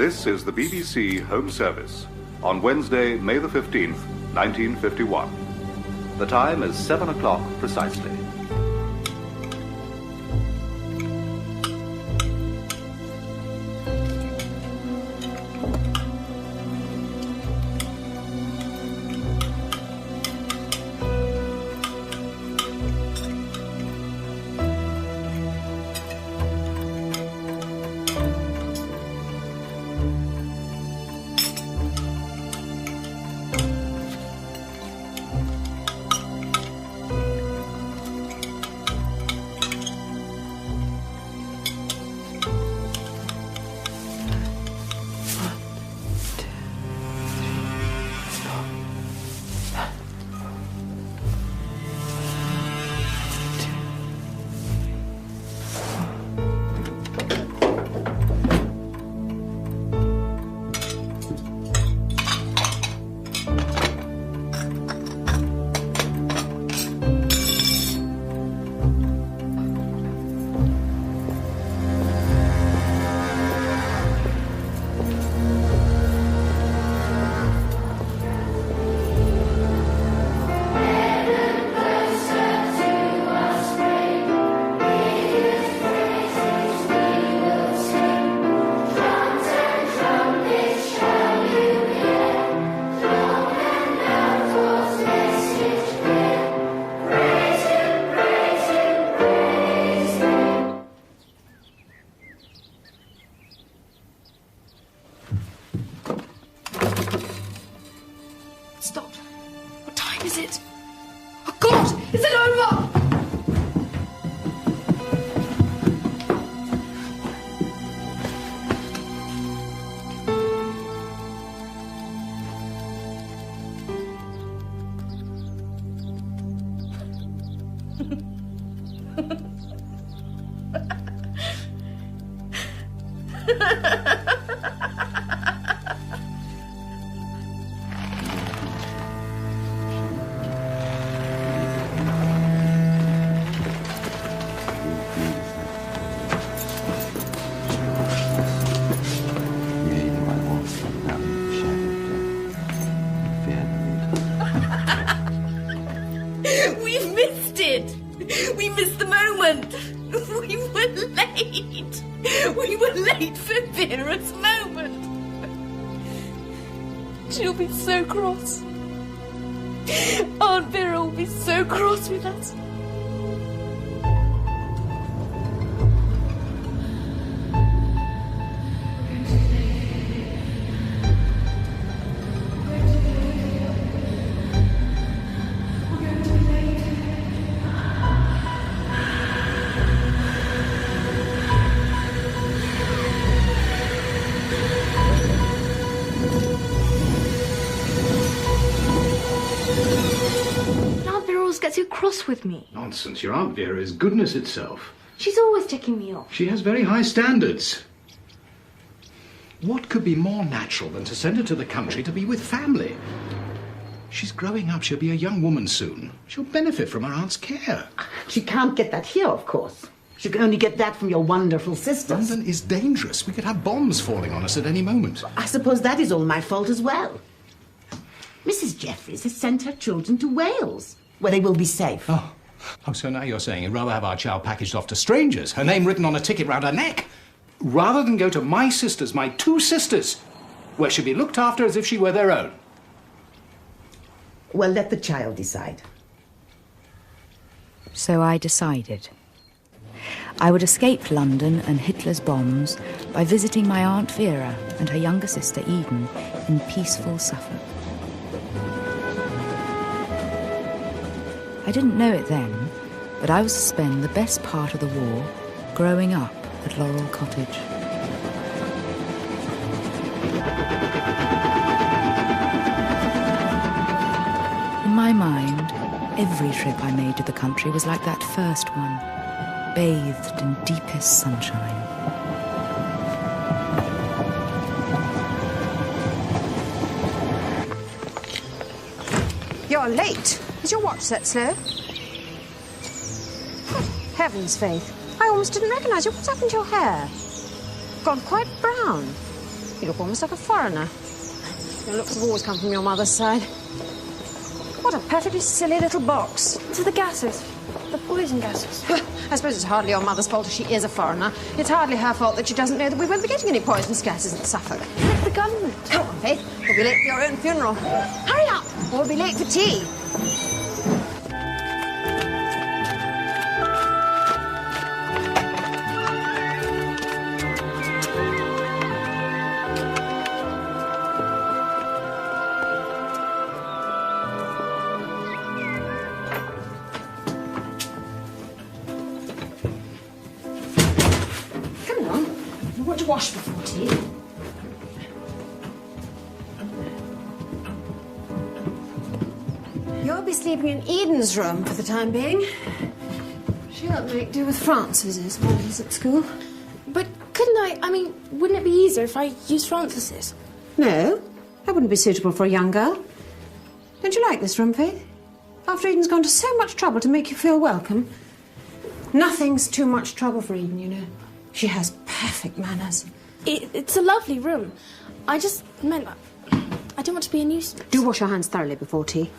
This is the BBC Home Service on Wednesday, May the 15th, 1951. The time is 7 o'clock precisely. Stop. What time is it? Oh, God! Is it over? We've missed it! We missed the moment! We were late! We were late for Vera's moment! She'll be so cross. Aunt Vera will be so cross with us. Gets you cross with me. Nonsense. Your Aunt Vera is goodness itself. She's always ticking me off. She has very high standards. What could be more natural than to send her to the country to be with family? She's growing up. She'll be a young woman soon. She'll benefit from her aunt's care. She can't get that here, of course. She can only get that from your wonderful sisters. London is dangerous. We could have bombs falling on us at any moment. I suppose that is all my fault as well. Mrs. Jeffries has sent her children to Wales, where they will be safe. Oh, so now you're saying you'd rather have our child packaged off to strangers, her name written on a ticket round her neck, rather than go to my sisters, my two sisters, where she'll be looked after as if she were their own. Well, let the child decide. So I decided. I would escape London and Hitler's bombs by visiting my Aunt Vera and her younger sister Eden in peaceful Suffolk. I didn't know it then, but I was to spend the best part of the war growing up at Laurel Cottage. In my mind, every trip I made to the country was like that first one, bathed in deepest sunshine. You're late. Is your watch set slow? Good heavens, Faith. I almost didn't recognise you. What's happened to your hair? Gone quite brown. You look almost like a foreigner. Your looks have always come from your mother's side. What a perfectly silly little box. To the gases. The poison gases. I suppose it's hardly your mother's fault if she is a foreigner. It's hardly her fault that she doesn't know that we won't be getting any poisonous gases in Suffolk. Like the government. Come on, Faith. We'll be late for your own funeral. Hurry up, or we'll be late for tea. Wash before tea. You'll be sleeping in Eden's room for the time being. She'll make do with Frances's while he's at school. But couldn't I mean, wouldn't it be easier if I used Frances's? No, that wouldn't be suitable for a young girl. Don't you like this room, Faith? After Eden's gone to so much trouble to make you feel welcome. Nothing's too much trouble for Eden, you know. She has perfect manners. It's a lovely room. I just meant I don't want to be a nuisance. Do wash your hands thoroughly before tea.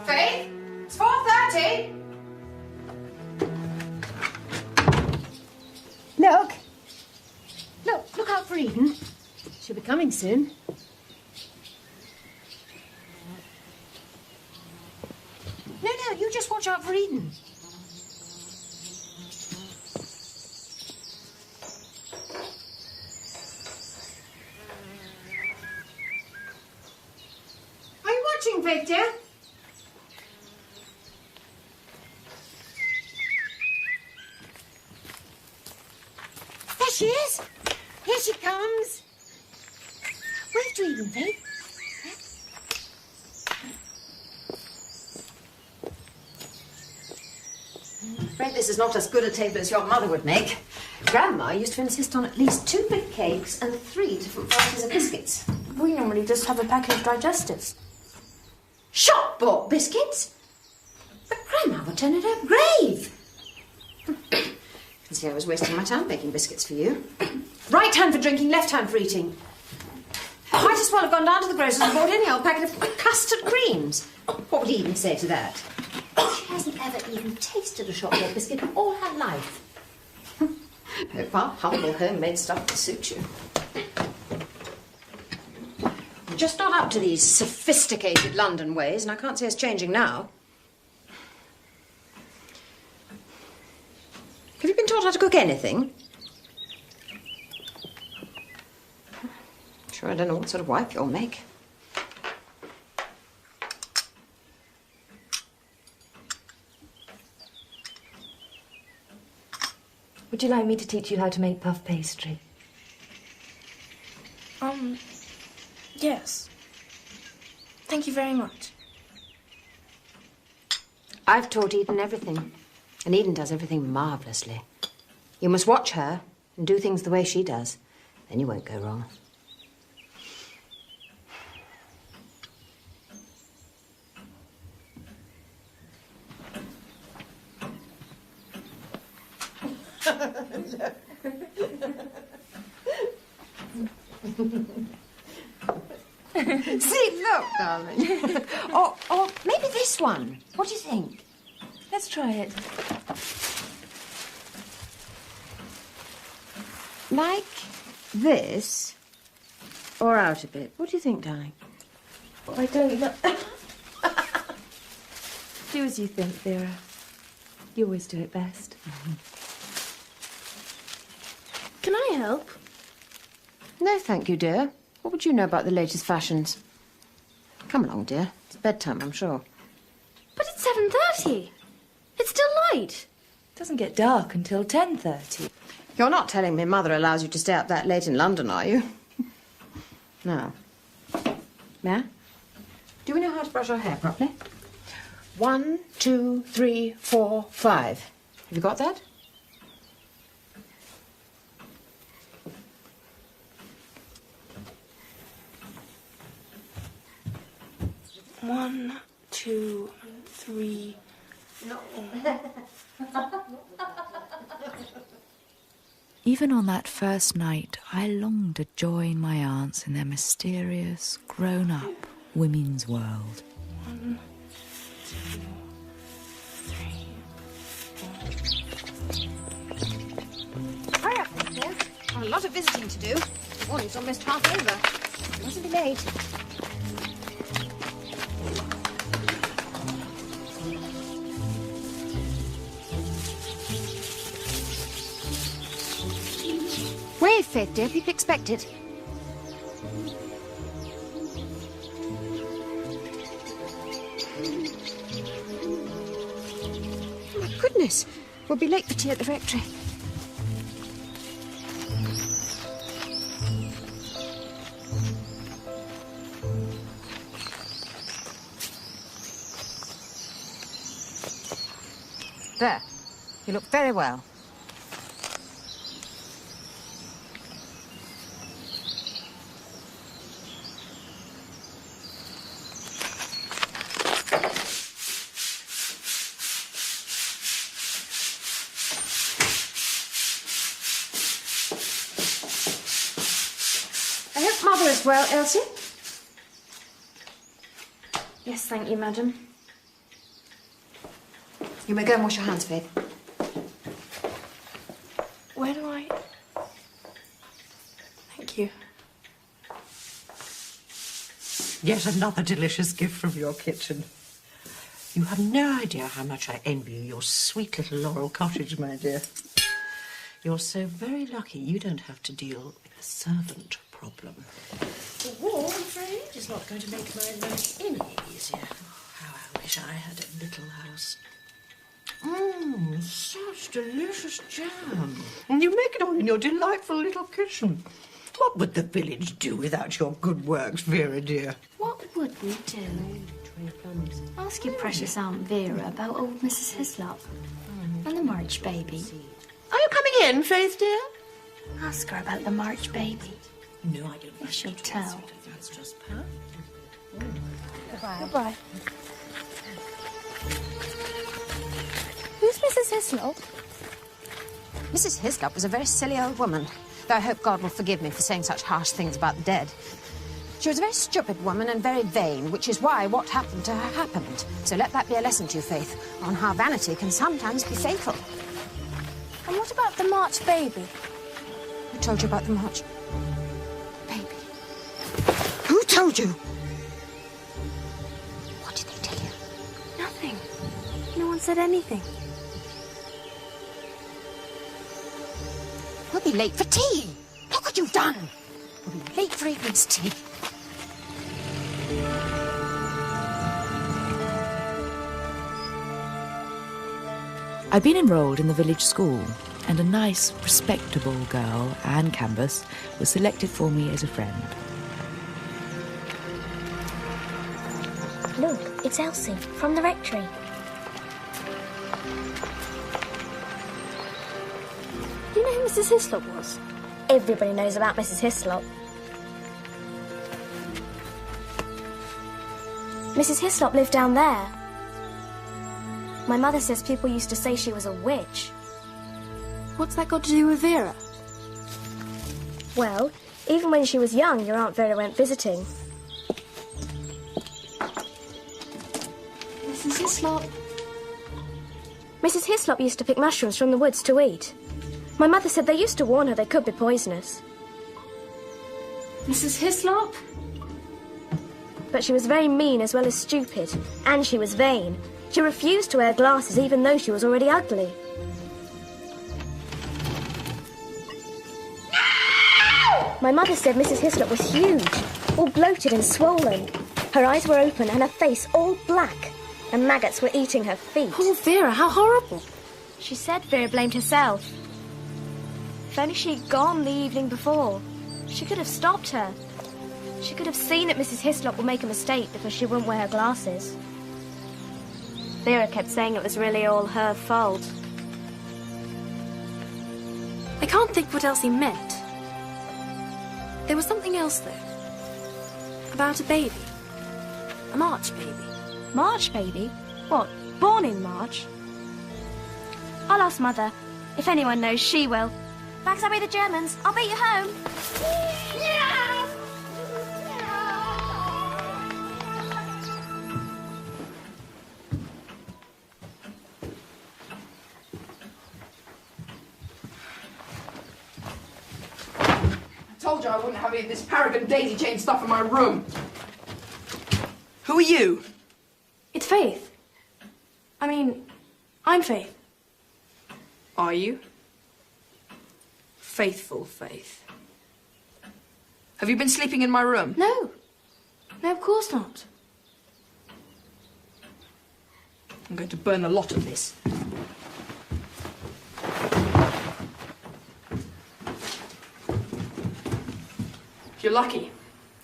Faith, it's 4:30. Look out for Eden. She'll be coming soon. No, you just watch out for Eden. Are you watching, Faith, dear? There she is. Here she comes. Wave to Eden, Faith. I'm afraid this is not as good a table as your mother would make. Grandma used to insist on at least 2 big cakes and 3 different varieties of biscuits. We normally just have a packet of digestives. Shop-bought biscuits? But Grandma would turn it her grave. You can see I was wasting my time baking biscuits for you. Right hand for drinking, left hand for eating. Might as well have gone down to the grocer's and bought any old packet of custard creams. What would Eden say to that? She hasn't ever even tasted a shop-bought biscuit in all her life. Far humble homemade stuff to suit you. You're just not up to these sophisticated London ways, and I can't see us changing now. Have you been taught how to cook anything? Sure, I don't know what sort of wife you'll make. Would you like me to teach you how to make puff pastry? Yes. Thank you very much. I've taught Eden everything, and Eden does everything marvellously. You must watch her and do things the way she does, then you won't go wrong. See, look, darling. or maybe this one. What do you think? Let's try it. Like this, or out a bit. What do you think, darling? I don't know. Do as you think, Vera. You always do it best. Can I help? No, thank you, dear. What would you know about the latest fashions? Come along, dear. It's bedtime, I'm sure. But it's 7:30. It's still light. It doesn't get dark until 10:30. You're not telling me Mother allows you to stay up that late in London, are you? No. Yeah? Do we know how to brush our hair properly? 1, 2, 3, 4, 5. Have you got that? One, 2, 3. No. Even on that first night, I longed to join my aunts in their mysterious, grown-up women's world. 1, 2, 3, 4. Hurry up, dear. I've a lot of visiting to do. The morning's almost half over. Mustn't be late. Wave, Faith, dear. People expect it. Oh, my goodness. We'll be late for tea at the rectory. There. You look very well. I hope Mother is well, Elsie. Yes, thank you, madam. You may go and wash your hands, Faith. Where do I... Thank you. Yet another delicious gift from your kitchen. You have no idea how much I envy your sweet little Laurel Cottage, my dear. You're so very lucky you don't have to deal with a servant problem. The war, I'm afraid, is not going to make my life any easier. Oh, how I wish I had a little house. Such delicious jam. And you make it all in your delightful little kitchen. What would the village do without your good works, Vera, dear? What would we do? Ask your precious Aunt Vera about old Mrs. Hislop and the March baby. Are you coming in, Faith, dear? Ask her about the March baby. No, I don't. Yes, she'll tell. That's just perfect. Goodbye. Goodbye. Who's Mrs. Hislop? Mrs. Hislop was a very silly old woman, though I hope God will forgive me for saying such harsh things about the dead. She was a very stupid woman and very vain, which is why what happened to her happened. So let that be a lesson to you, Faith, on how vanity can sometimes be fatal. And what about the March baby? Who told you about the March baby? Who told you? What did they tell you? Nothing. No one said anything. We'll be late for tea. Look what you've done. We'll be late for evening's tea. I'd been enrolled in the village school, and a nice, respectable girl, Anne Canvas, was selected for me as a friend. Look, it's Elsie from the rectory. Do you know who Mrs. Hislop was? Everybody knows about Mrs. Hislop. Mrs. Hislop lived down there. My mother says people used to say she was a witch. What's that got to do with Vera? Well, even when she was young, your Aunt Vera went visiting. Mrs. Hislop. Mrs. Hislop used to pick mushrooms from the woods to eat. My mother said they used to warn her they could be poisonous. Mrs. Hislop? But she was very mean as well as stupid, and she was vain. She refused to wear glasses even though she was already ugly. No! My mother said Mrs. Hislop was huge, all bloated and swollen. Her eyes were open and her face all black, and maggots were eating her feet. Poor Vera, how horrible. She said Vera blamed herself. If only she'd gone the evening before, she could have stopped her. She could have seen that Mrs. Hislop would make a mistake because she wouldn't wear her glasses. Vera kept saying it was really all her fault. I can't think what else he meant. There was something else, though. About a baby. A March baby. March baby? What, born in March? I'll ask Mother. If anyone knows, she will. Bags away the Germans. I'll beat you home. I told you I wouldn't have any of this paragon daisy chain stuff in my room. Who are you? It's Faith. I mean, I'm Faith. Are you? Faithful Faith. Have you been sleeping in my room? No. No, of course not. I'm going to burn the lot of this. If you're lucky,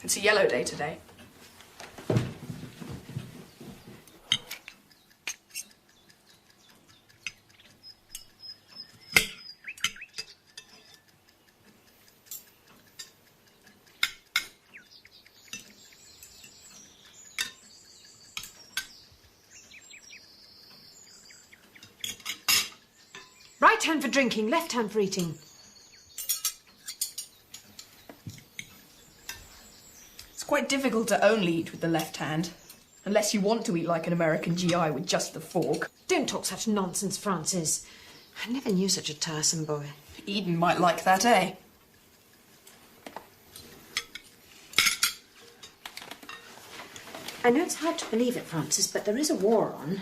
it's a yellow day today. Right hand for drinking, left hand for eating. It's quite difficult to only eat with the left hand, unless you want to eat like an American GI with just the fork. Don't talk such nonsense, Francis. I never knew such a tiresome boy. Eden might like that, eh? I know it's hard to believe it, Francis, but there is a war on.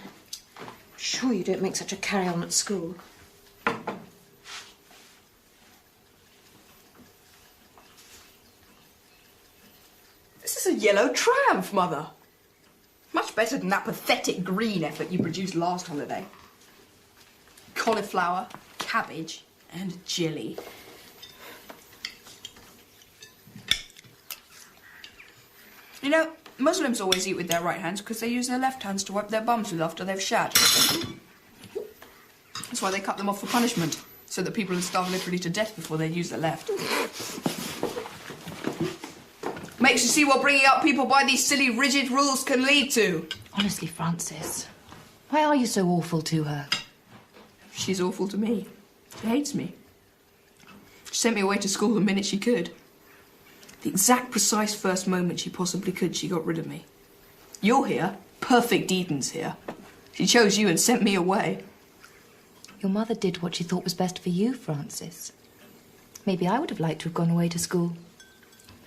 I'm sure you don't make such a carry-on at school. This is a yellow triumph, Mother. Much better than that pathetic green effort you produced last holiday. Cauliflower, cabbage, and jelly. You know, Muslims always eat with their right hands because they use their left hands to wipe their bums with after they've shat. That's why they cut them off for punishment, so that people would starve literally to death before they'd use their left. Makes you see what bringing up people by these silly, rigid rules can lead to. Honestly, Francis, why are you so awful to her? She's awful to me. She hates me. She sent me away to school the minute she could. The exact precise first moment she possibly could, she got rid of me. You're here. Perfect Eden's here. She chose you and sent me away. Your mother did what she thought was best for you, Francis. Maybe I would have liked to have gone away to school.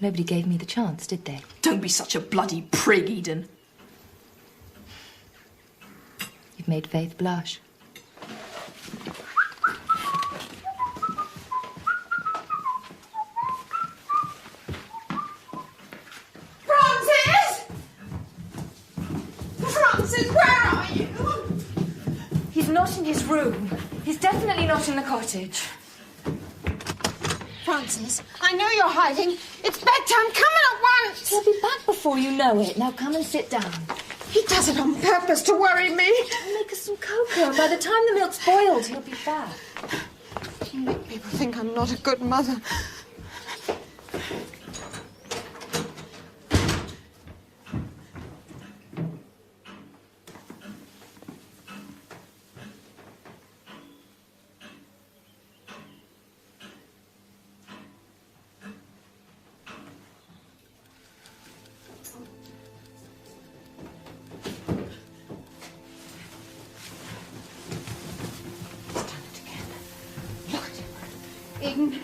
Nobody gave me the chance, did they? Don't be such a bloody prig, Eden. You've made Faith blush. Francis! Francis, where are you? He's not in his room. He's definitely not in the cottage. Francis, I know you're hiding. It's bedtime. Come in at once. He'll be back before you know it. Now come and sit down. He does it on purpose to worry me. I'll make us some cocoa, and by the time the milk's boiled, he'll be back. You make people think I'm not a good mother. Eden.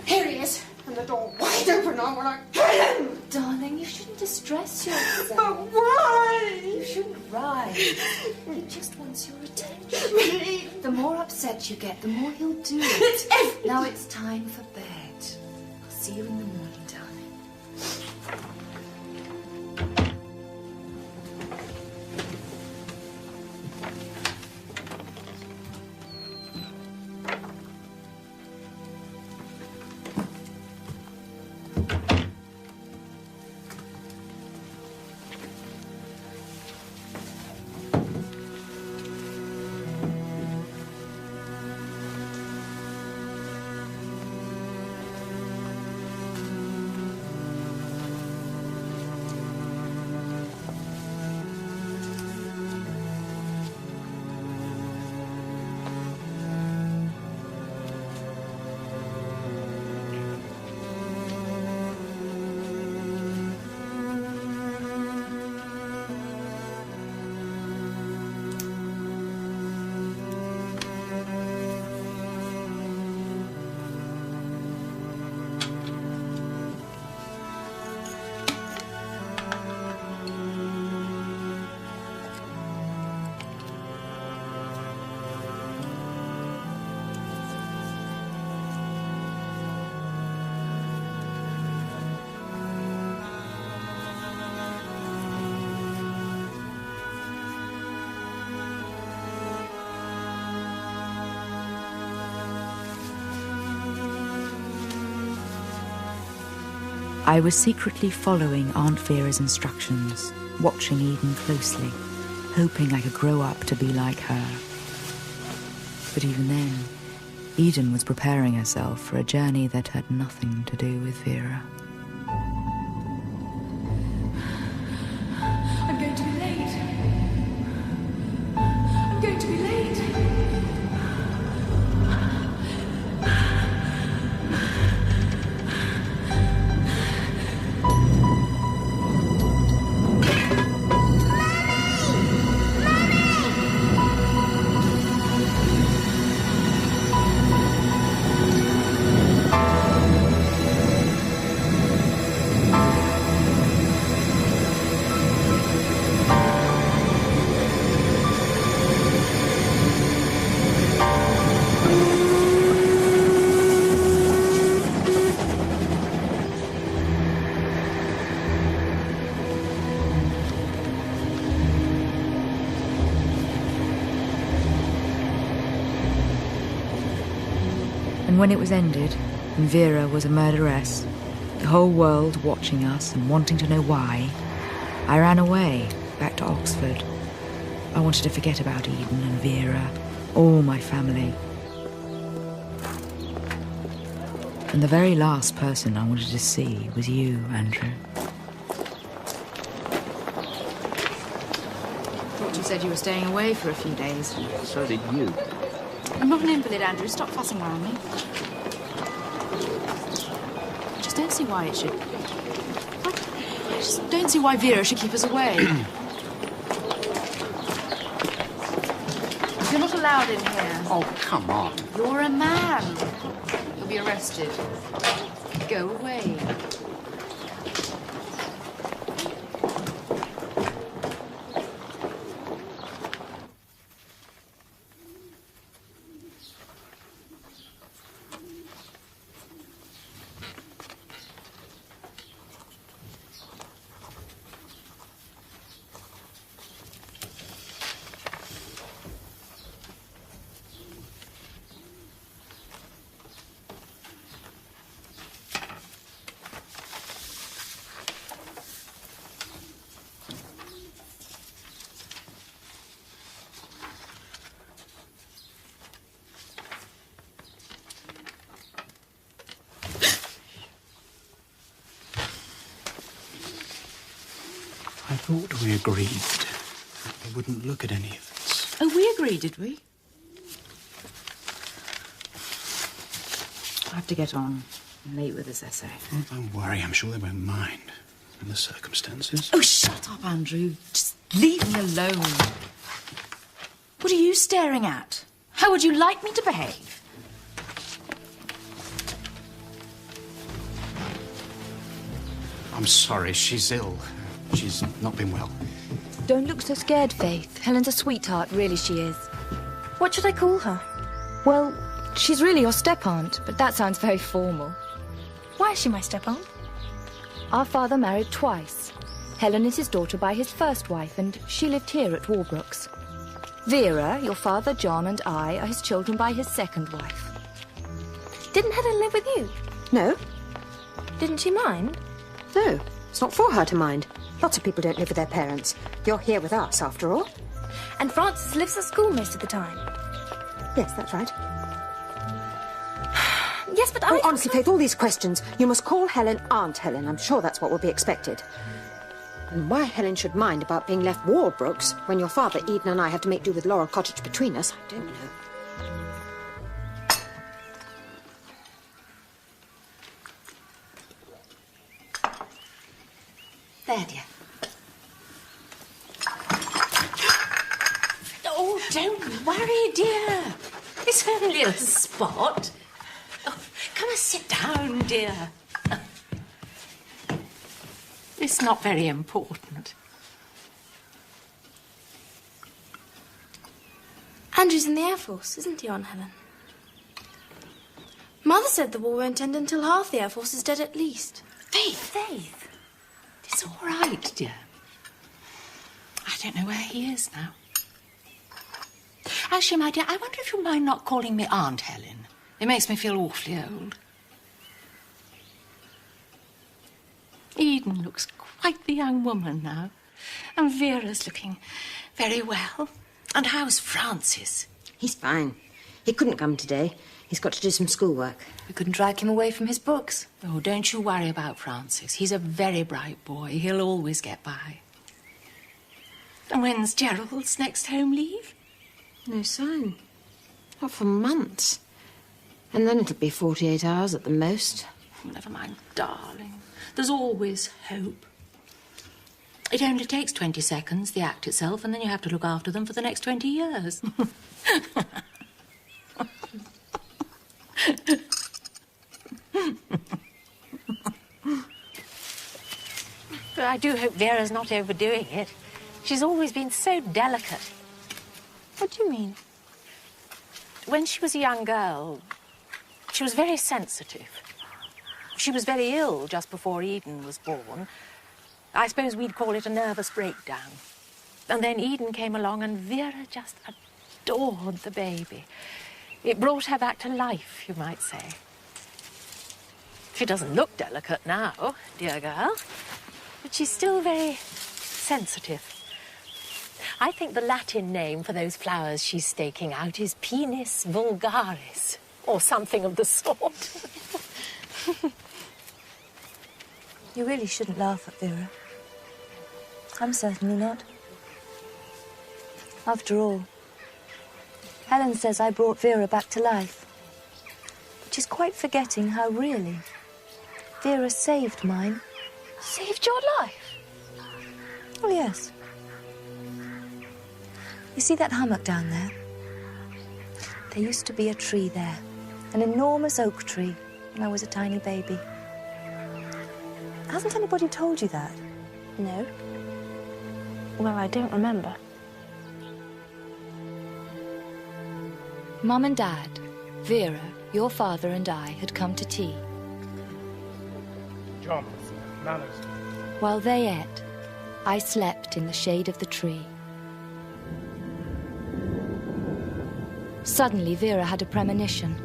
Here he is, and the door wide open. I want to kill him. Darling, you shouldn't distress yourself. But why? You shouldn't rise. He just wants your attention. The more upset you get, the more he'll do it. Now it's time for bed. See you in the morning, darling. I was secretly following Aunt Vera's instructions, watching Eden closely, hoping I could grow up to be like her. But even then, Eden was preparing herself for a journey that had nothing to do with Vera. I'm going to be late. I'm going to be late. And when it was ended, and Vera was a murderess, the whole world watching us and wanting to know why, I ran away, back to Oxford. I wanted to forget about Eden and Vera, all my family. And the very last person I wanted to see was you, Andrew. Thought you said you were staying away for a few days. So did you. I'm not an invalid, Andrew. Stop fussing around me. I just don't see why it should... I just don't see why Vera should keep us away. You're not allowed in here. Oh, come on. You're a man. You'll be arrested. Go away. I thought we agreed that we wouldn't look at any of this. Oh, we agreed, did we? I have to get on. I'm late with this essay. Oh, don't worry, I'm sure they won't mind. In the circumstances. Oh, shut up, Andrew. Just leave me alone. What are you staring at? How would you like me to behave? I'm sorry, she's ill. She's not been well. Don't look so scared, Faith. Helen's a sweetheart, really she is. What should I call her? Well, she's really your step-aunt, but that sounds very formal. Why is she my step-aunt? Our father married twice. Helen is his daughter by his first wife, and she lived here at Warbrooks. Vera, your father, John, and I are his children by his second wife. Didn't Helen live with you? No, Didn't she mind? no. It's not for her to mind. Lots of people don't live with their parents. You're here with us, after all. And Frances lives at school most of the time. Yes, that's right. Yes, but Oh, honestly, Faith, all these questions. You must call Helen Aunt Helen. I'm sure that's what will be expected. And why Helen should mind about being left Warbrooks when your father, Eden, and I have to make do with Laurel Cottage between us, I don't know. There, dear. Oh, don't worry, dear. It's only a spot. Oh, come and sit down, dear. It's not very important. Andrew's in the Air Force, isn't he, Aunt Helen? Mother said the war won't end until half the Air Force is dead at least. Faith. It's all right, dear. I don't know where he is now. Actually, my dear, I wonder if you mind not calling me Aunt Helen. It makes me feel awfully old. Eden looks quite the young woman now. And Vera's looking very well. And how's Francis? He's fine. He couldn't come today. He's got to do some schoolwork. We couldn't drag him away from his books. Oh, don't you worry about Francis. He's a very bright boy. He'll always get by. And when's Gerald's next home leave? No sign. Not for months. And then it'll be 48 hours at the most. Never mind, darling. There's always hope. It only takes 20 seconds, the act itself, and then you have to look after them for the next 20 years. But I do hope Vera's not overdoing it. She's always been so delicate. What do you mean? When she was a young girl, she was very sensitive. She was very ill just before Eden was born. I suppose we'd call it a nervous breakdown. And then Eden came along and Vera just adored the baby. It brought her back to life, you might say. She doesn't look delicate now, dear girl, but she's still very sensitive. I think the Latin name for those flowers she's staking out is Penis vulgaris, or something of the sort. You really shouldn't laugh at Vera. I'm certainly not. After all, Helen says I brought Vera back to life. But she's quite forgetting how really Vera saved mine. Saved your life? Oh, yes. You see that hummock down there? There used to be a tree there, an enormous oak tree, when I was a tiny baby. Hasn't anybody told you that? No. Well, I don't remember. Mum and Dad, Vera, your father and I had come to tea. John, manners. While they ate, I slept in the shade of the tree. Suddenly, Vera had a premonition.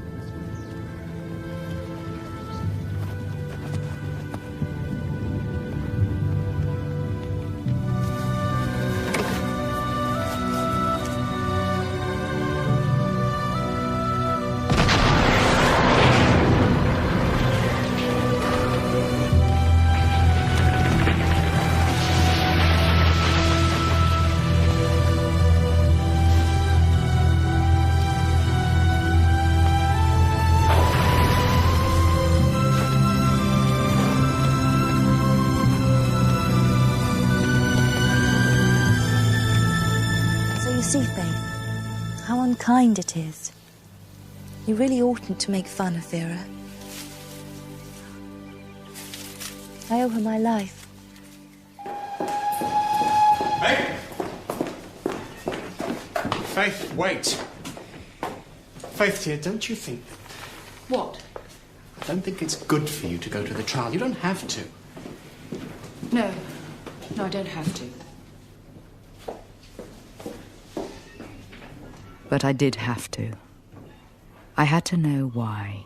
Kind it is. You really oughtn't to make fun of Vera. I owe her my life. Hey! Faith, wait. Faith, dear, don't you think... What? I don't think it's good for you to go to the trial. You don't have to. No, I don't have to. But I did have to. I had to know why.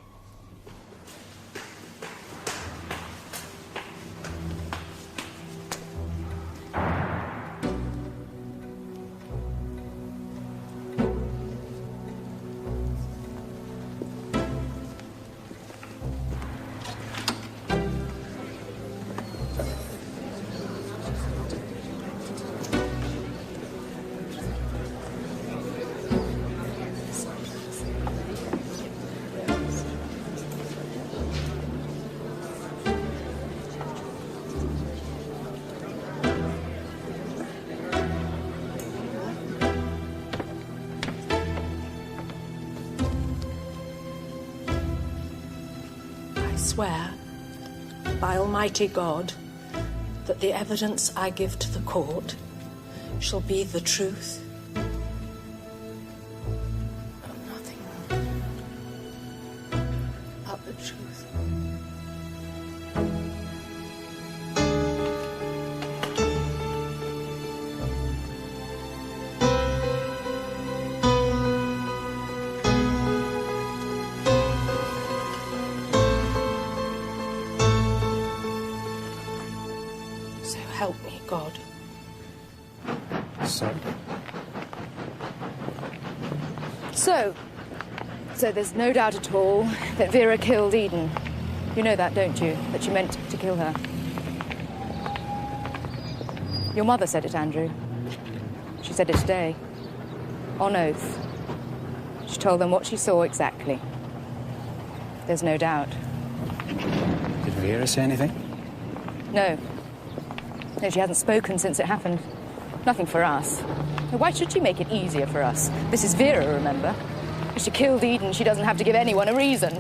Swear by Almighty God that the evidence I give to the court shall be the truth and nothing but the truth. Help me, God. So there's no doubt at all that Vera killed Eden. You know that, don't you? That she meant to kill her. Your mother said it, Andrew. She said it today. On oath. She told them what she saw exactly. There's no doubt. Did Vera say anything? No. No, she hasn't spoken since it happened. Nothing for us. Why should she make it easier for us? This is Vera, remember? If she killed Eden, she doesn't have to give anyone a reason.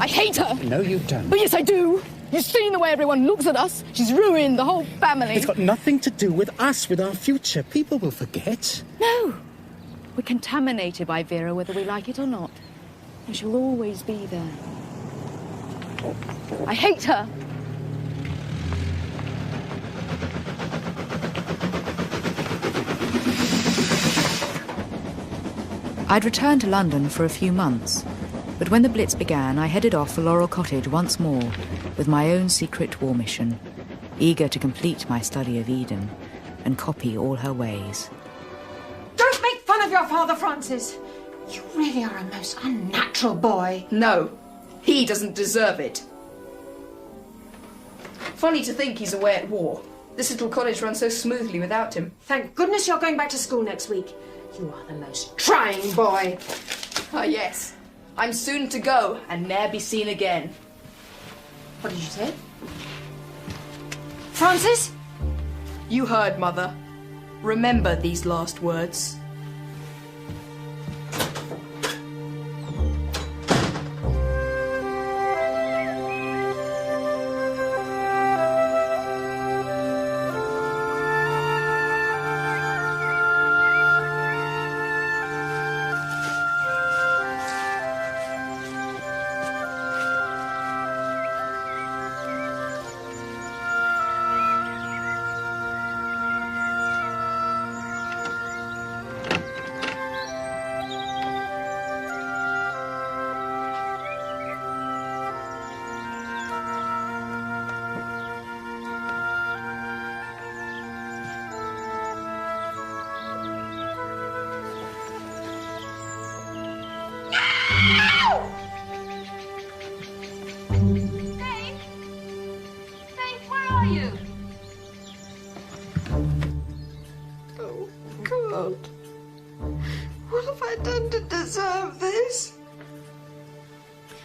I hate her! No, you don't. But yes, I do! You've seen the way everyone looks at us. She's ruined the whole family. It's got nothing to do with us, with our future. People will forget. No! We're contaminated by Vera, whether we like it or not. And she'll always be there. I hate her! I'd returned to London for a few months, but when the Blitz began, I headed off for Laurel Cottage once more with my own secret war mission, eager to complete my study of Eden and copy all her ways. Don't make fun of your father, Francis. You really are a most unnatural boy. No, he doesn't deserve it. Funny to think he's away at war. This little cottage runs so smoothly without him. Thank goodness you're going back to school next week. You are the most trying boy. Ah, yes. I'm soon to go and ne'er be seen again. What did you say? Francis? You heard, Mother. Remember these last words.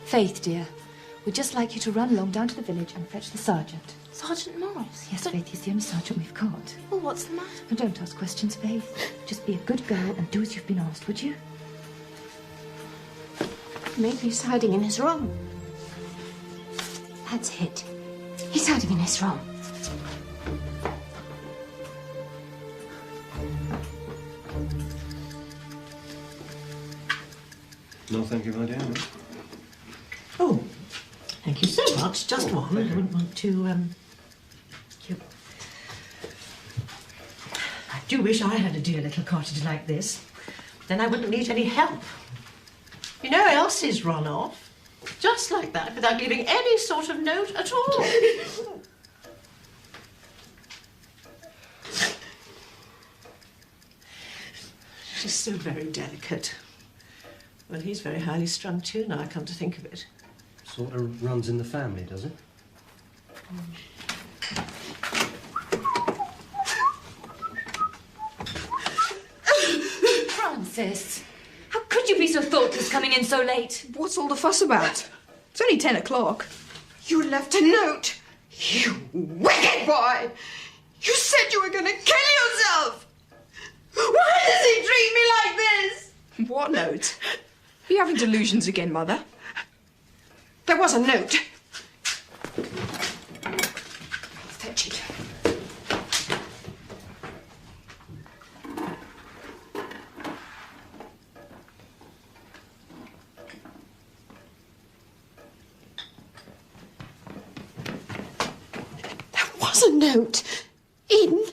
Faith, dear, we'd just like you to run along down to the village and fetch the sergeant. Sergeant Morris? Yes, Faith, he's the only sergeant we've got. Well, what's the matter? Now, don't ask questions, Faith. Just be a good girl and do as you've been asked, would you? Maybe he's hiding in his room. That's it. He's hiding in his room. No, thank you, my dear. Oh, what, just one. I wouldn't want to, I do wish I had a dear little cottage like this. Then I wouldn't need any help. You know, Elsie's run off, just like that, without leaving any sort of note at all. She's so very delicate. Well, he's very highly strung too, now I come to think of it. Sort of runs in the family, does it? Francis, how could you be so thoughtless coming in so late? What's all the fuss about? It's only 10 o'clock. You left a note. You wicked boy! You said you were going to kill yourself! Why does he treat me like this? What note? Are you having delusions again, Mother? There was a note. Fetch it. There was a note. Eden.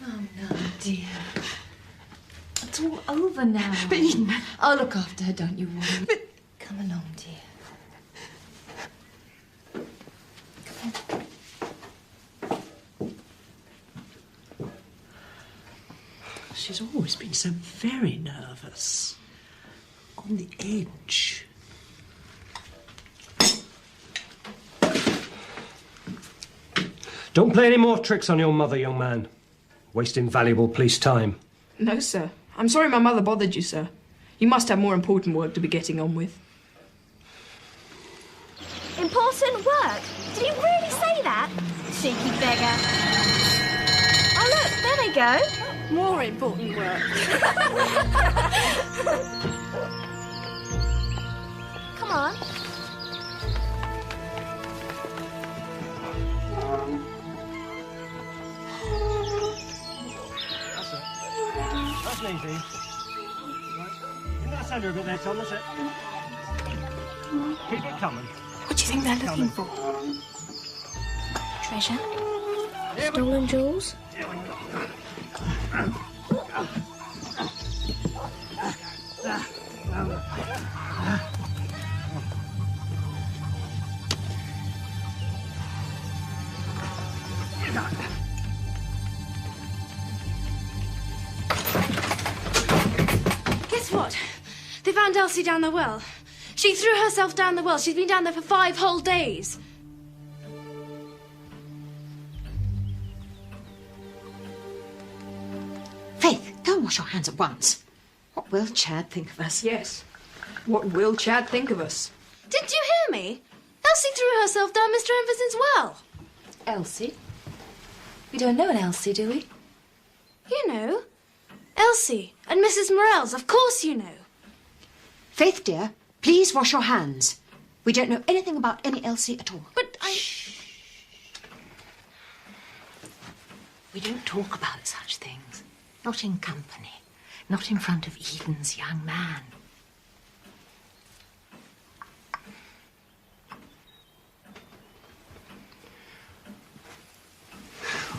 Oh, no, dear. It's all over now. But Eden... I'll look after her, don't you worry. But... Come along, dear. She's always been so very nervous. On the edge. Don't play any more tricks on your mother, young man. Wasting valuable police time. No, sir. I'm sorry my mother bothered you, sir. You must have more important work to be getting on with. Important work? Did he really say that? Cheeky beggar. Oh, look, there they go. More important work. Come on. That's easy. Right. In that centre a bit there, Tom, that's it. Keep it coming. What do you think they're looking for? Treasure? Stolen jewels? Guess what? They found Elsie down the well. She threw herself down the well. She's been down there for 5 whole days. Faith, go and wash your hands at once. What will Chad think of us? Yes. What will Chad think of us? Didn't you hear me? Elsie threw herself down Mr. Everson's well. Elsie? We don't know an Elsie, do we? You know. Elsie and Mrs. Morell's, of course you know. Faith, dear, please wash your hands. We don't know anything about any Elsie at all. But I... We don't talk about such things. Not in company. Not in front of Eden's young man.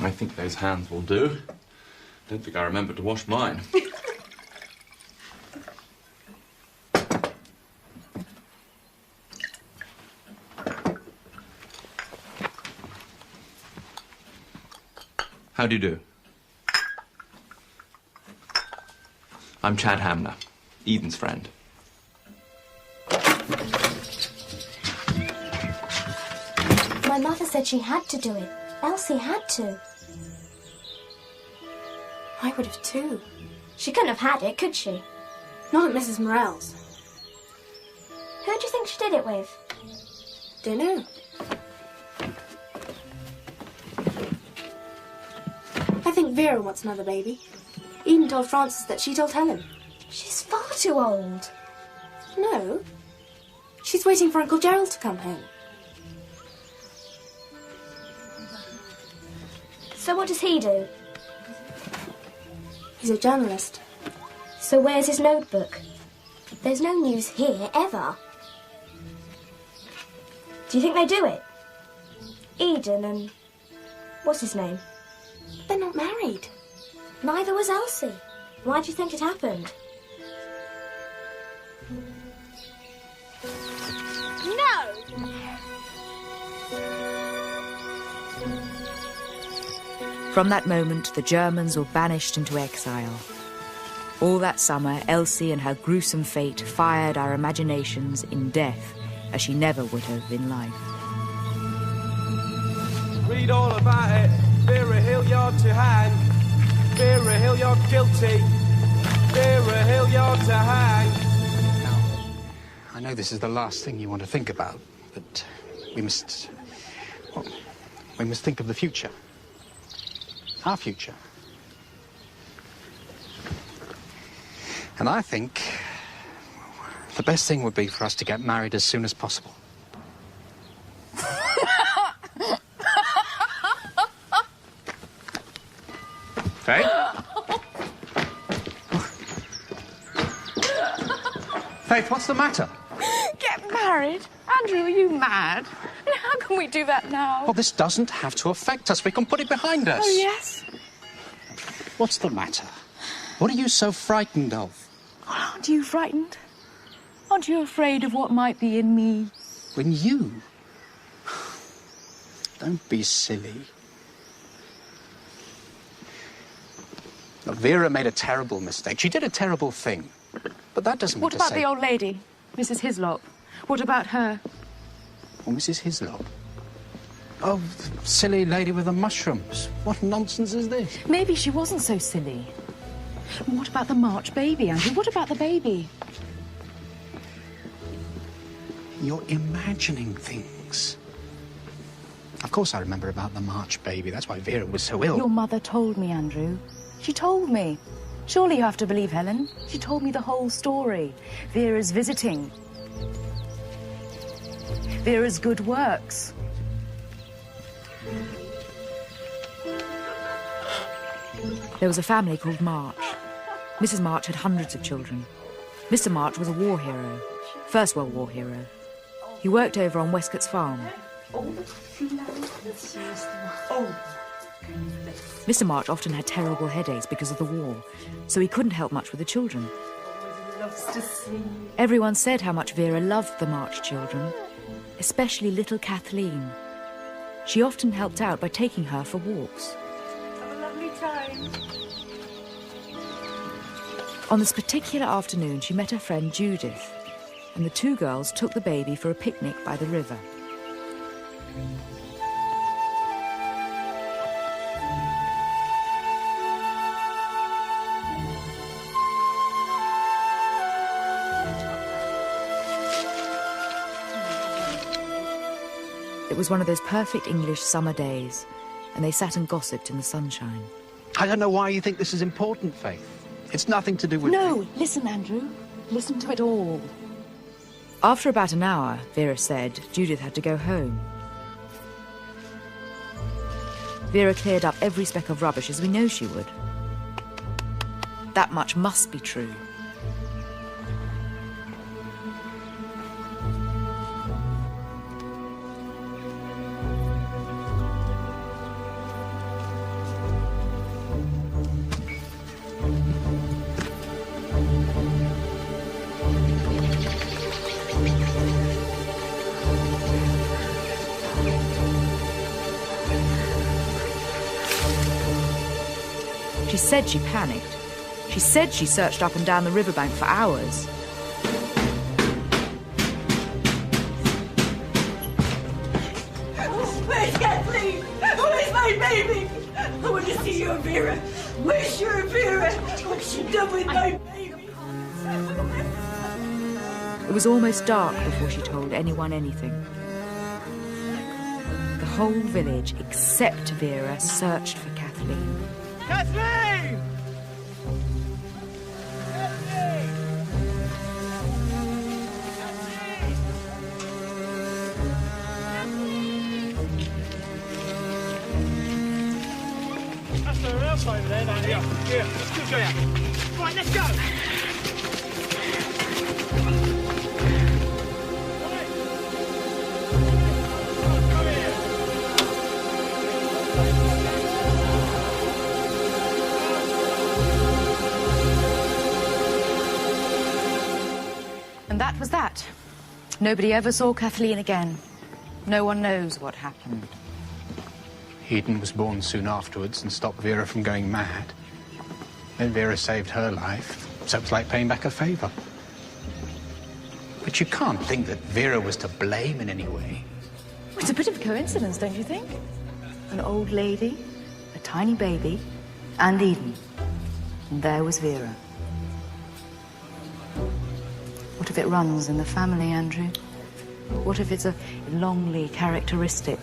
I think those hands will do. Don't think I remember to wash mine. How do you do? I'm Chad Hamner, Eden's friend. My mother said she had to do it. Elsie had to. I would have too. She couldn't have had it, could she? Not at Mrs. Morell's. Who do you think she did it with? Dunno. I think Vera wants another baby. Eden told Francis that she told Helen. She's far too old. No. She's waiting for Uncle Gerald to come home. So what does he do? He's a journalist. So where's his notebook? There's no news here, ever. Do you think they do it? Eden and... what's his name? They're not married. Neither was Elsie. Why do you think it happened? No! From that moment, the Germans were banished into exile. All that summer, Elsie and her gruesome fate fired our imaginations in death, as she never would have in life. Read all about it. Vera Hilliard to hang. Vera Hilliard guilty. Vera Hilliard to hang. Now, I know this is the last thing you want to think about, but we must think of the future. Our future. And I think the best thing would be for us to get married as soon as possible. Faith? Faith, what's the matter? Get married? Andrew, are you mad? And how can we do that now? Well, this doesn't have to affect us. We can put it behind us. Oh, yes? What's the matter? What are you so frightened of? Well, aren't you frightened? Aren't you afraid of what might be in me? In you? Don't be silly. Look, Vera made a terrible mistake. She did a terrible thing. But that doesn't mean to say... What about the old lady, Mrs. Hislop? What about her? Oh, Mrs. Hislop? Oh, silly lady with the mushrooms. What nonsense is this? Maybe she wasn't so silly. What about the March baby, Andrew? What about the baby? You're imagining things. Of course I remember about the March baby. That's why Vera was so ill. Your mother told me, Andrew. She told me. Surely you have to believe Helen. She told me the whole story. Vera's visiting. Vera's good works. There was a family called March. Mrs. March had hundreds of children. Mr. March was a war hero, First World War hero. He worked over on Westcott's farm. Mr. March often had terrible headaches because of the war, so he couldn't help much with the children. Everyone said how much Vera loved the March children, especially little Kathleen. She often helped out by taking her for walks. Have a lovely time. On this particular afternoon, she met her friend Judith, and the two girls took the baby for a picnic by the river. It was one of those perfect English summer days, and they sat and gossiped in the sunshine. I don't know why you think this is important, Faith. It's nothing to do with... No, listen, Andrew. Listen to it all. After about an hour, Vera said, Judith had to go home. Vera cleared up every speck of rubbish, as we know she would. That much must be true. She said she panicked. She said she searched up and down the riverbank for hours. Where's Kathleen? Where's my baby? I want to see your Vera. Where's your Vera? What's she done with my baby? It was almost dark before she told anyone anything. The whole village, except Vera, searched for Kathleen. Kathleen! That's the else over there, down here. Here, let's go. Right, let's go. And that was that. Nobody ever saw Kathleen again. No one knows what happened. Eden was born soon afterwards and stopped Vera from going mad. Then Vera saved her life, so it was like paying back a favour. But you can't think that Vera was to blame in any way. It's a bit of a coincidence, don't you think? An old lady, a tiny baby, and Eden. And there was Vera. What if it runs in the family, Andrew? What if it's a Longley characteristic,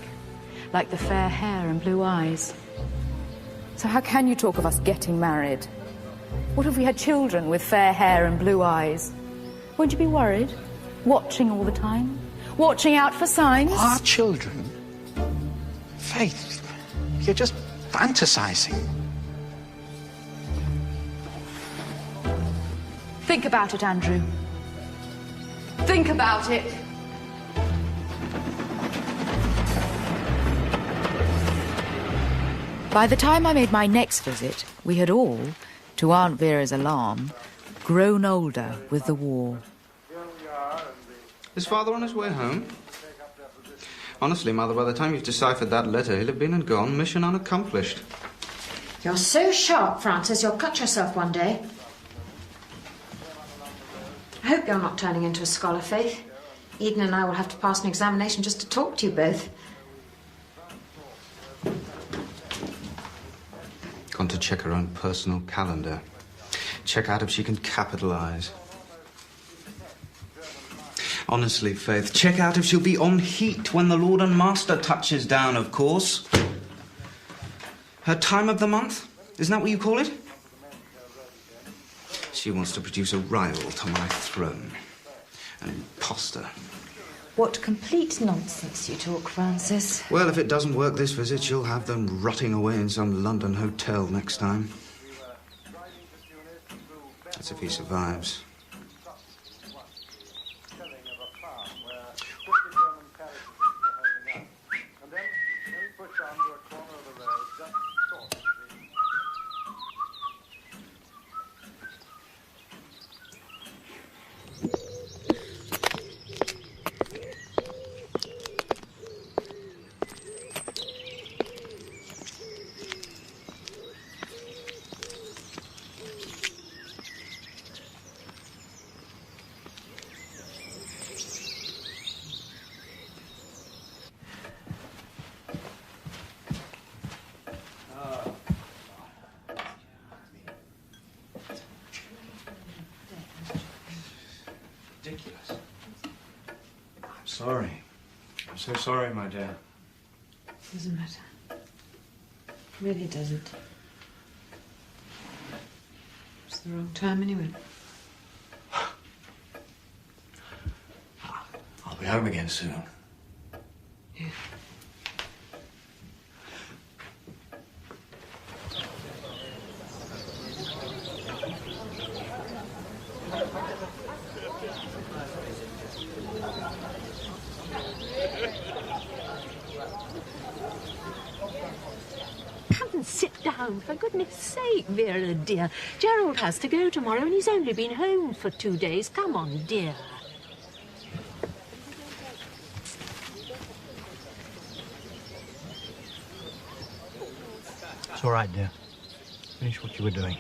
like the fair hair and blue eyes? So how can you talk of us getting married? What if we had children with fair hair and blue eyes? Won't you be worried? Watching all the time? Watching out for signs? Our children? Faith, you're just fantasizing. Think about it, Andrew. Think about it. By the time I made my next visit, we had all, to Aunt Vera's alarm, grown older with the war. Is Father on his way home? Honestly, Mother, by the time you've deciphered that letter, he'll have been and gone, mission unaccomplished. You're so sharp, Francis, you'll cut yourself one day. I hope you're not turning into a scholar, Faith. Eden and I will have to pass an examination just to talk to you both. Gone to check her own personal calendar. Check out if she can capitalise. Honestly, Faith, check out if she'll be on heat when the Lord and Master touches down, of course. Her time of the month? Isn't that what you call it? She wants to produce a rival to my throne. An imposter. What complete nonsense you talk, Francis. Well, if it doesn't work this visit, she'll have them rotting away in some London hotel next time. That's if he survives. Sorry. I'm so sorry, my dear. Doesn't matter. Really doesn't. It's the wrong time anyway. I'll be home again soon. Yeah. Sit down, for goodness sake, Vera, dear. Gerald has to go tomorrow and he's only been home for 2 days. Come on, dear. It's all right, dear. Finish what you were doing.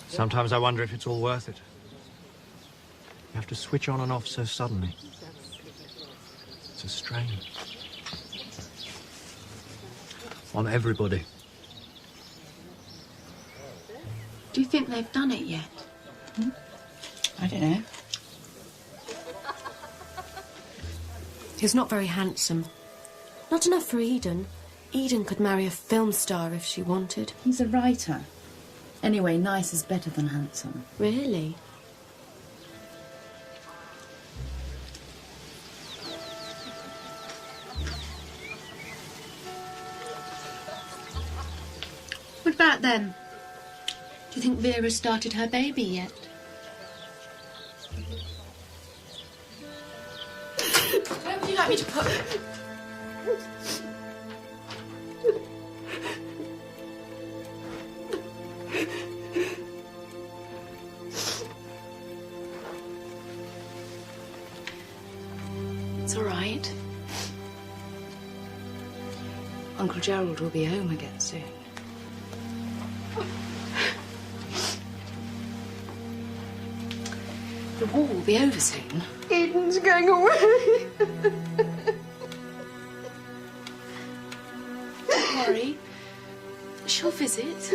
Sometimes I wonder if it's all worth it. You have to switch on and off so suddenly. It's a strain. On everybody. Do you think they've done it yet? I don't know. He's not very handsome. Not enough for Eden. Eden could marry a film star if she wanted. He's a writer. Anyway, nice is better than handsome. Really? What about them? Do you think Vera started her baby yet? you like me to put... It's all right. Uncle Gerald will be home again soon. The war will be over soon. Eden's going away. Don't worry. She'll visit.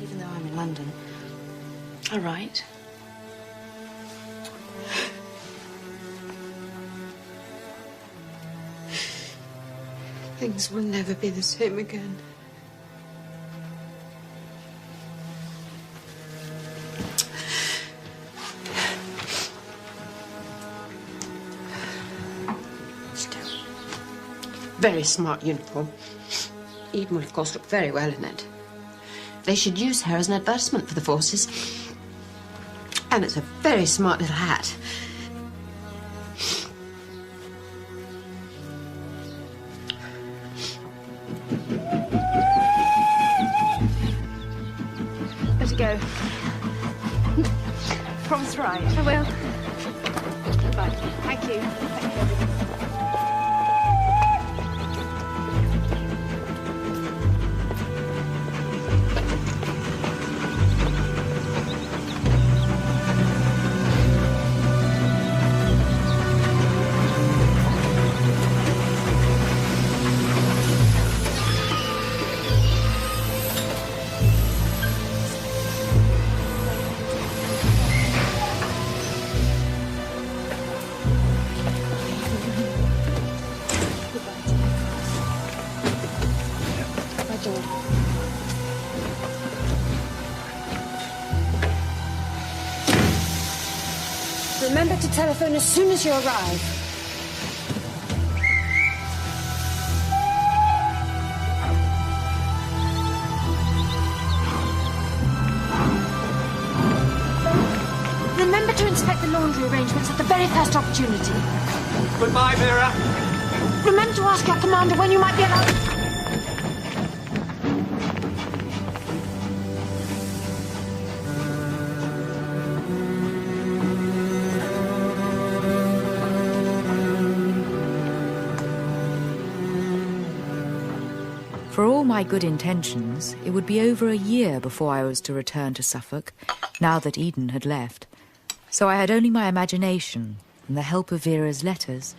Even though I'm in London. All right. Things will never be the same again. Still, very smart uniform. Eden will, of course, look very well in it. They should use her as an advertisement for the forces. And it's a very smart little hat. Better go. Promise right. I will. Goodbye. Thank you. Remember to telephone as soon as you arrive. Remember to inspect the laundry arrangements at the very first opportunity. Goodbye, Vera. Remember to ask your commander when you might be allowed... For all my good intentions, it would be over a year before I was to return to Suffolk, now that Eden had left. So I had only my imagination and the help of Vera's letters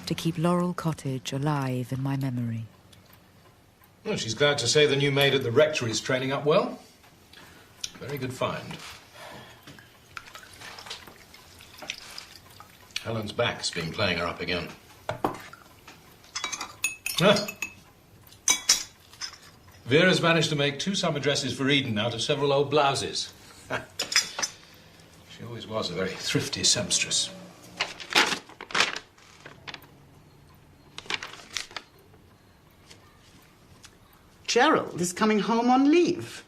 to keep Laurel Cottage alive in my memory. Well, she's glad to say the new maid at the rectory is training up well. Very good find. Helen's back's been playing her up again. Ah. Vera's managed to make 2 summer dresses for Eden out of several old blouses. She always was a very thrifty seamstress. Gerald is coming home on leave.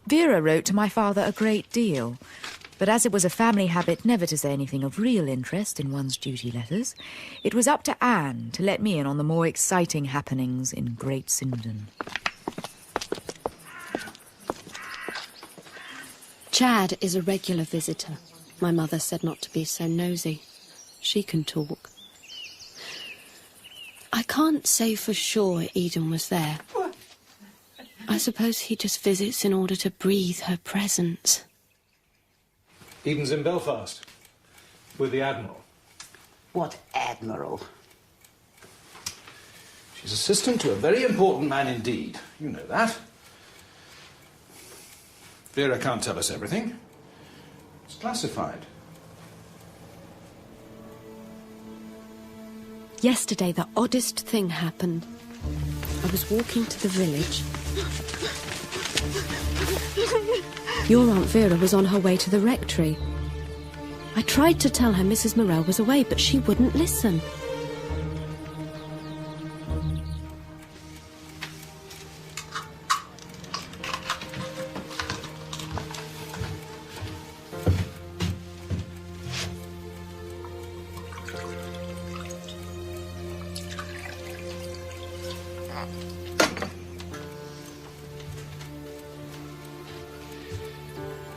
Vera wrote to my father a great deal, but as it was a family habit never to say anything of real interest in one's duty letters, it was up to Anne to let me in on the more exciting happenings in Great Sindon. Chad is a regular visitor. My mother said not to be so nosy. She can talk. I can't say for sure Eden was there. I suppose he just visits in order to breathe her presence. Eden's in Belfast, with the Admiral. What Admiral? She's assistant to a very important man indeed. You know that. Vera can't tell us everything. It's classified. Yesterday, the oddest thing happened. I was walking to the village. Your Aunt Vera was on her way to the rectory. I tried to tell her Mrs. Morell was away, but she wouldn't listen.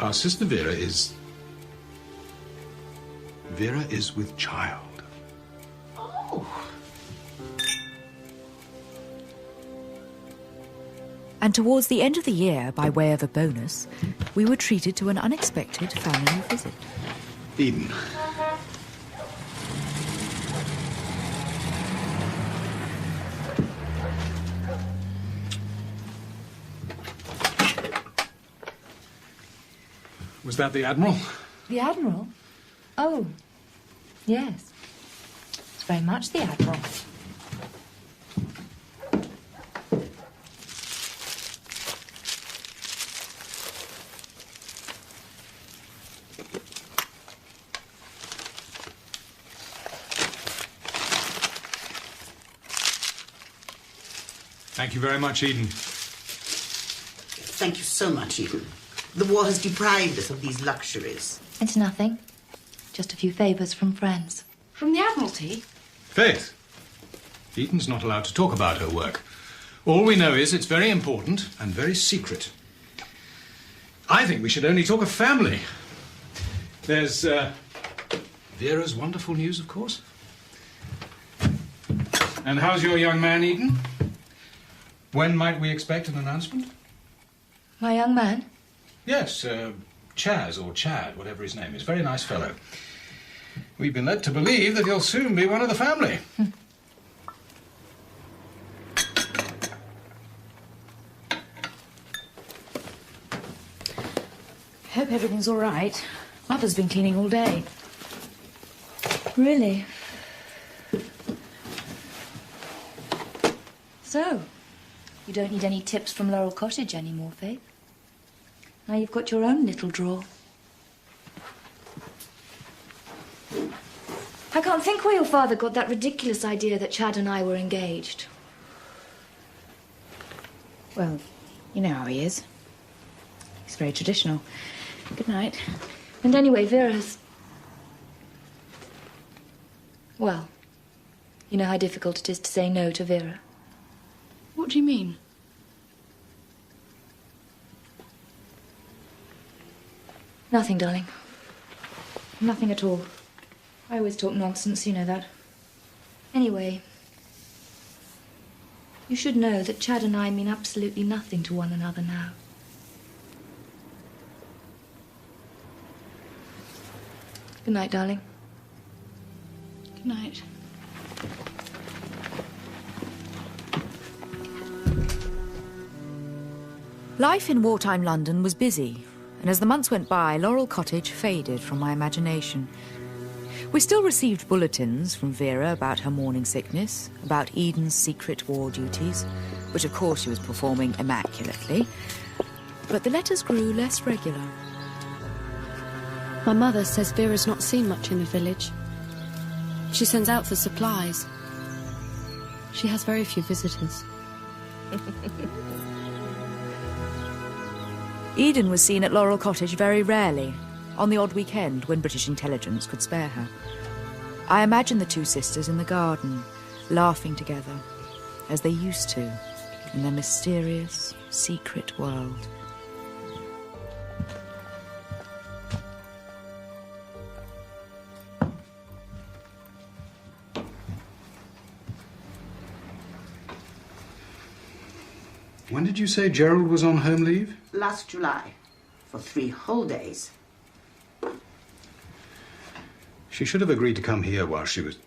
Our sister Vera is with child. Oh. And towards the end of the year, by way of a bonus, we were treated to an unexpected family visit. Eden. Was that the Admiral? The Admiral? Oh, yes. It's very much the Admiral. Thank you very much, Eden. Thank you so much, Eden. The war has deprived us of these luxuries. It's nothing. Just a few favours from friends. From the Admiralty? Faith. Eden's not allowed to talk about her work. All we know is it's very important and very secret. I think we should only talk of family. There's Vera's wonderful news, of course. And how's your young man, Eden? When might we expect an announcement? My young man? Yes, Chaz or Chad, whatever his name is. Very nice fellow. We've been led to believe that he'll soon be one of the family. Hope everything's all right. Mother's been cleaning all day. Really? So, you don't need any tips from Laurel Cottage anymore, Faith? Now you've got your own little drawer. I can't think where your father got that ridiculous idea that Chad and I were engaged. Well, you know how he is. He's very traditional. Good night. And anyway, Vera's... Well, you know how difficult it is to say no to Vera. What do you mean? Nothing, darling. Nothing at all. I always talk nonsense, you know that. Anyway, you should know that Chad and I mean absolutely nothing to one another now. Good night, darling. Good night. Life in wartime London was busy, and as the months went by, Laurel Cottage faded from my imagination. We still received bulletins from Vera about her morning sickness, about Eden's secret war duties, which of course she was performing immaculately, but the letters grew less regular. My mother says Vera's not seen much in the village. She sends out for supplies. She has very few visitors. Eden was seen at Laurel Cottage very rarely, on the odd weekend when British intelligence could spare her. I imagine the two sisters in the garden, laughing together, as they used to, in their mysterious, secret world. When did you say Gerald was on home leave? Last July, for 3 whole days. She should have agreed to come here while she was...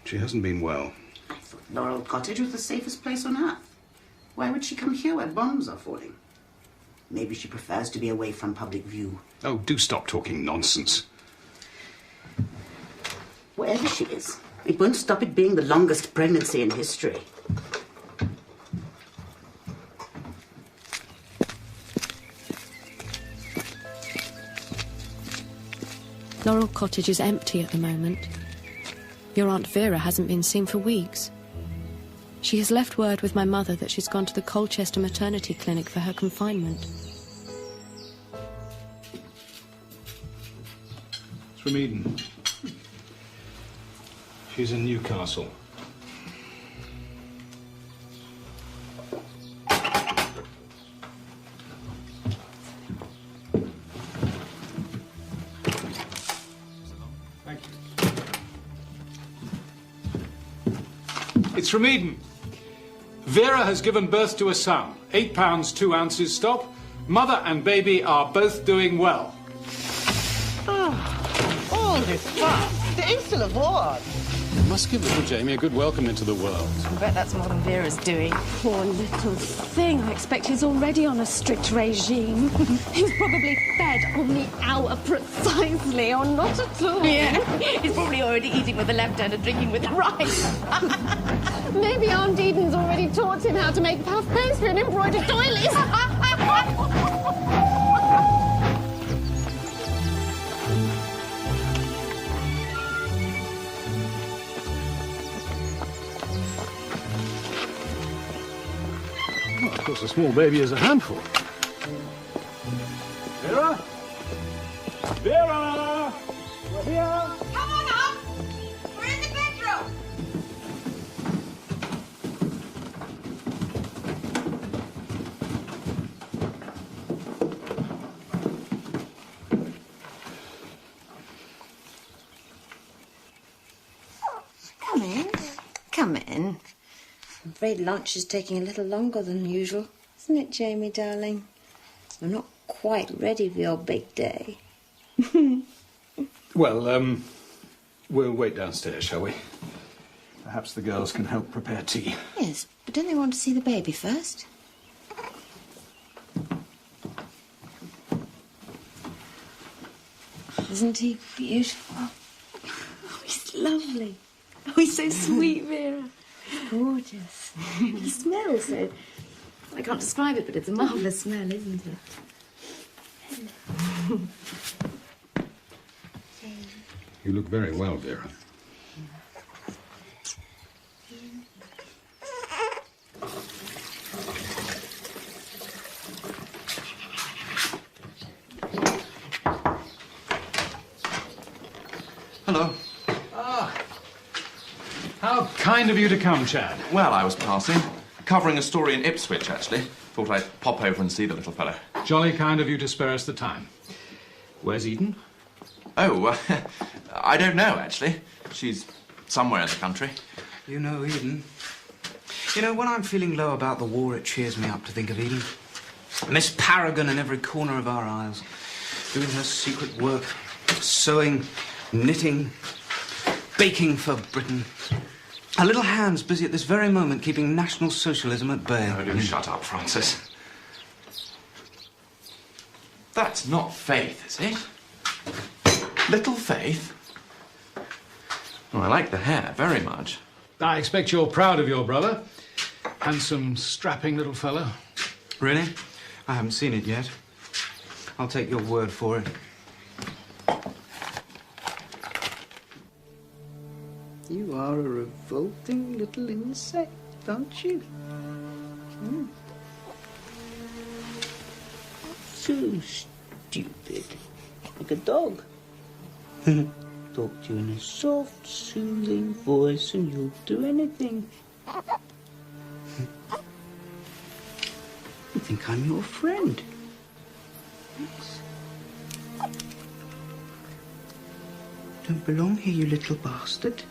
She hasn't been well. I thought Laurel Cottage was the safest place on earth. Why would she come here where bombs are falling? Maybe she prefers to be away from public view. Oh, do stop talking nonsense. Wherever she is, it won't stop it being the longest pregnancy in history. Laurel Cottage is empty at the moment. Your Aunt Vera hasn't been seen for weeks. She has left word with my mother that she's gone to the Colchester maternity clinic for her confinement. It's from Eden. She's in Newcastle. It's from Eden. Vera has given birth to a son, 8 pounds 2 ounces stop. Mother and baby are both doing well. All this fuss. The instant award. You must give little Jamie a good welcome into the world. I bet that's more than Vera's doing. Poor little thing. I expect he's already on a strict regime. He's probably fed on the hour precisely, or not at all. Yeah, he's probably already eating with the left hand and drinking with the right. Maybe Aunt Eden's already taught him how to make puff pastry and embroidered doilies. Well, of course, a small baby is a handful. Vera? Vera! We're here! Come on up! We're in the bedroom! Come in. Come in. I'm afraid lunch is taking a little longer than usual. Isn't it, Jamie, darling? We're not quite ready for your big day. Well, we'll wait downstairs, shall we? Perhaps the girls can help prepare tea. Yes, but don't they want to see the baby first? Isn't he beautiful? Oh, he's lovely. Oh, he's so sweet, Vera. Gorgeous. He smells so... I can't describe it, but it's a marvellous smell, isn't it? You look very well, Vera. Hello. How kind of you to come, Chad. Well, I was passing. Covering a story in Ipswich, actually. Thought I'd pop over and see the little fellow. Jolly kind of you to spare us the time. Where's Eden? Oh, I don't know, actually. She's somewhere in the country. You know Eden. You know, when I'm feeling low about the war, it cheers me up to think of Eden. Miss Paragon in every corner of our isles, doing her secret work, sewing, knitting, baking for Britain. Her little hands busy at this very moment keeping National Socialism at bay. Oh, do shut up, Francis. That's not Faith, is it? Little Faith? Oh, I like the hair very much. I expect you're proud of your brother. Handsome, strapping little fellow. Really? I haven't seen it yet. I'll take your word for it. You are a revolting little insect, aren't you? So stupid. Like a dog. Talk to you in a soft, soothing voice and you'll do anything. You think I'm your friend? Yes. Don't belong here, you little bastard.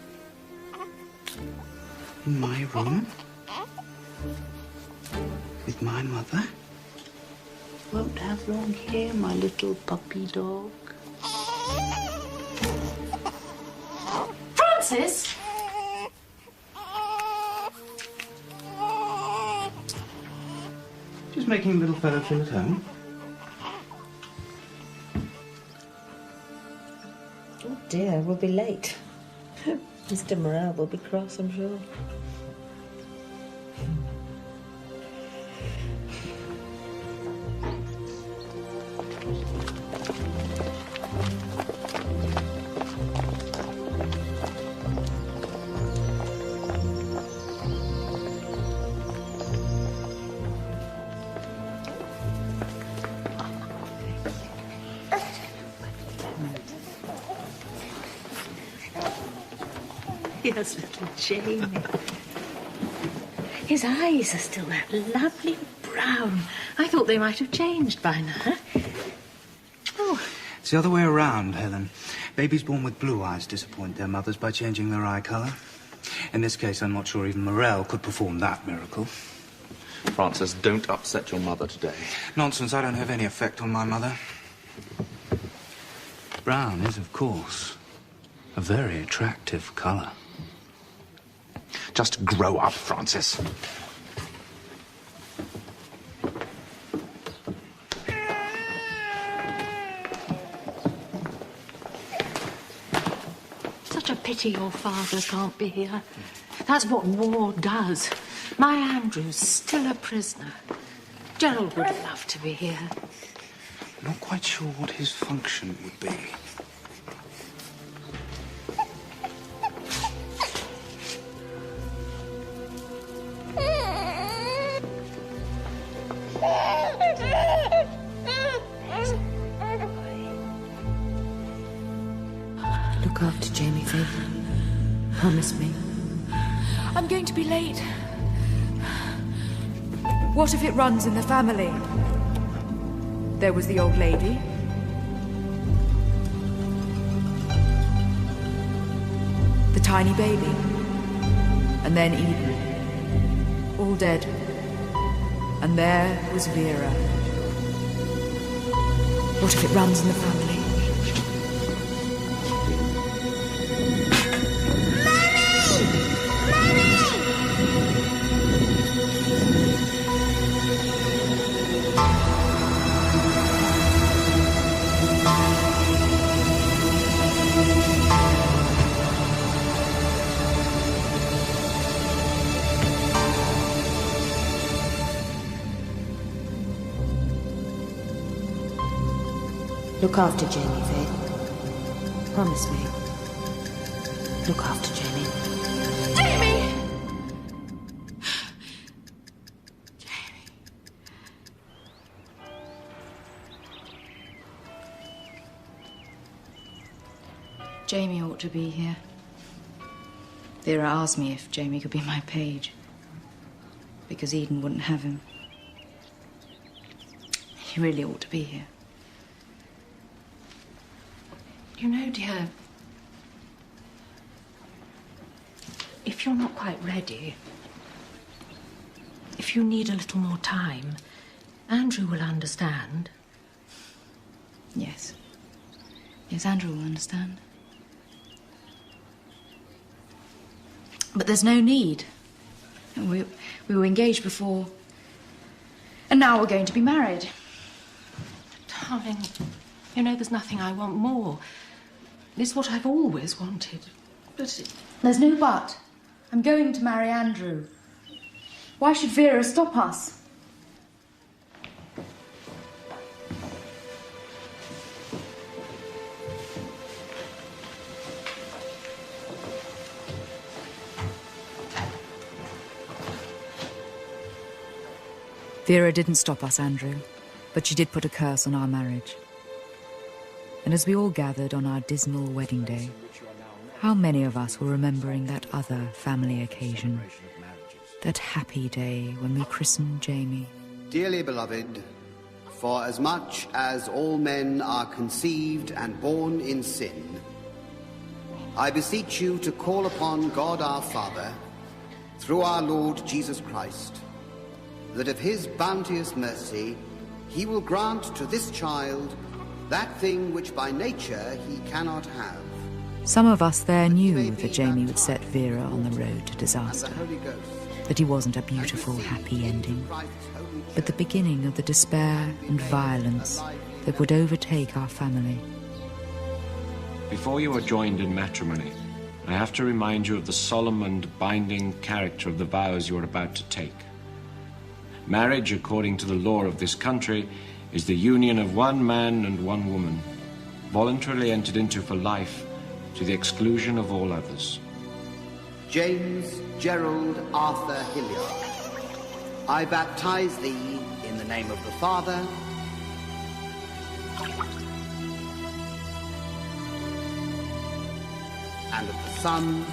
In my room. With my mother. Won't have long hair, my little puppy dog. Francis! Just making the little fellow feel at home. Oh dear, we'll be late. Mr. Morel will be cross, I'm sure. Yes, little Jamie. His eyes are still that lovely brown. I thought they might have changed by now. Oh. It's the other way around, Helen. Babies born with blue eyes disappoint their mothers by changing their eye colour. In this case, I'm not sure even Morel could perform that miracle. Francis, don't upset your mother today. Nonsense, I don't have any effect on my mother. Brown is, of course, a very attractive colour. Just grow up, Francis. Such a pity your father can't be here. That's what war does. My Andrew's still a prisoner. Gerald would love to be here. Not quite sure what his function would be. Look after Jamie, Faith. Promise me. I'm going to be late. What if it runs in the family? There was the old lady. The tiny baby. And then Eden. All dead. And there was Vera. What if it runs in the family? Look after Jamie, Faith. Promise me. Look after Jamie. Jamie! Jamie ought to be here. Vera asked me if Jamie could be my page, because Eden wouldn't have him. He really ought to be here. You know, dear, if you're not quite ready, if you need a little more time, Andrew will understand. Yes. Yes, Andrew will understand. But there's no need. We were engaged before, and now we're going to be married. Darling, you know there's nothing I want more. It's what I've always wanted. But there's no but. I'm going to marry Andrew. Why should Vera stop us? Vera didn't stop us, Andrew, but she did put a curse on our marriage. And as we all gathered on our dismal wedding day, how many of us were remembering that other family occasion, that happy day when we christened Jamie? Dearly beloved, for as much as all men are conceived and born in sin, I beseech you to call upon God our Father, through our Lord Jesus Christ, that of his bounteous mercy he will grant to this child that thing which by nature he cannot have. Some of us there knew that Jamie would set Vera on the road to disaster, that he wasn't a beautiful, happy ending, but the beginning of the despair and violence that would overtake our family. Before you are joined in matrimony, I have to remind you of the solemn and binding character of the vows you are about to take. Marriage, according to the law of this country, is the union of one man and one woman, voluntarily entered into for life, to the exclusion of all others. James Gerald Arthur Hilliard, I baptize thee in the name of the Father, and of the Son,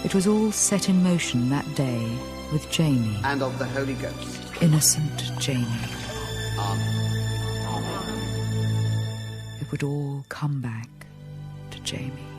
It was all set in motion that day with Jamie. and of the Holy Ghost. Innocent Jamie. Amen. Who it would all come back to Jamie.